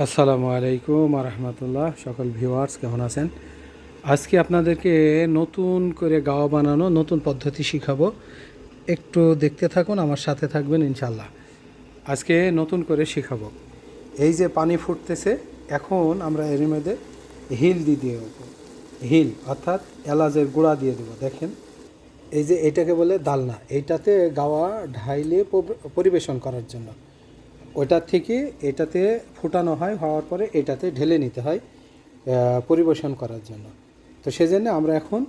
আসসালামু আলাইকুম রহমতুল্লাহ। সকল ভিউয়ার্স কেমন আছেন? আজকে আপনাদেরকে নতুন করে গাওয়া বানানো নতুন পদ্ধতি শিখাবো। একটু দেখতে থাকুন, আমার সাথে থাকবেন ইনশাল্লাহ। আজকে নতুন করে শিখাবো। এই যে পানি ফুটতেছে, এখন আমরা এর মধ্যে হিল দিয়ে দেবো। হিল অর্থাৎ এলাচের গুঁড়া দিয়ে দেবো। দেখেন, এই যে এটাকে বলে দালনা, এইটাতে গাওয়া ঢাইলে পরিবেশন করার জন্য। ওইটার থেকে এটাতে ফুটানো হয়, হওয়ার পরে এটাতে ঢেলে নিতে হয় পরিবেশন করার জন্য। তো সেজন্য আমরা এখন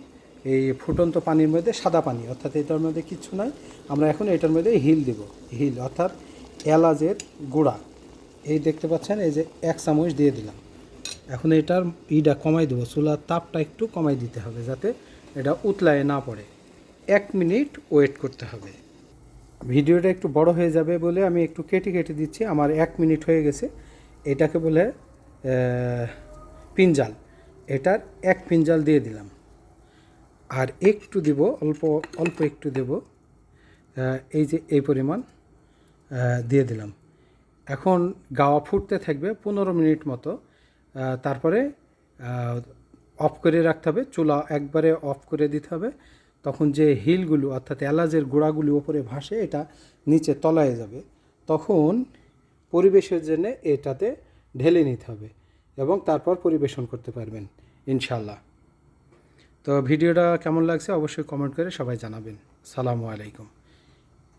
এই ফুটন্ত পানির মধ্যে সাদা পানি, অর্থাৎ এটার মধ্যে কিচ্ছু নাই, আমরা এখন এটার মধ্যে হিল দেব। হিল অর্থাৎ এলাচের গুঁড়া, এই দেখতে পাচ্ছেন, এই যে 1 চামচ দিয়ে দিলাম। এখন এটার কমাই দেবো, চুলার তাপটা একটু কমাই দিতে হবে যাতে এটা উতলায় না পড়ে। 1 মিনিট ওয়েট করতে হবে। ভিডিওটা একটু বড় হয়ে যাবে বলে আমি একটু কেটে কেটে দিচ্ছি। আমার 1 মিনিট হয়ে গেছে। এটাকে বলে পিনজাল। এটার 1 পিনজাল দিয়ে দিলাম, আর একটু দেব, অল্প অল্প একটু দেব, এই যে এই পরিমাণ দিয়ে দিলাম। এখন গাওয়া ফুটতে থাকবে 15 মিনিট মতো। তারপরে অফ করে রাখতে হবে, চুলা একবারে অফ করে দিতে হবে। তখন যে হিলগুলো অর্থাৎ এলাচের গুঁড়াগুলি ওপরে ভাসে, এটা নিচে তলায় যাবে। তখন পরিবেশের জন্য এটাতে ঢেলে নিতে হবে এবং তারপর পরিবেশন করতে পারবেন ইনশাল্লাহ। তো ভিডিওটা কেমন লাগছে অবশ্যই কমেন্ট করে সবাই জানাবেন। সালামু আলাইকুম।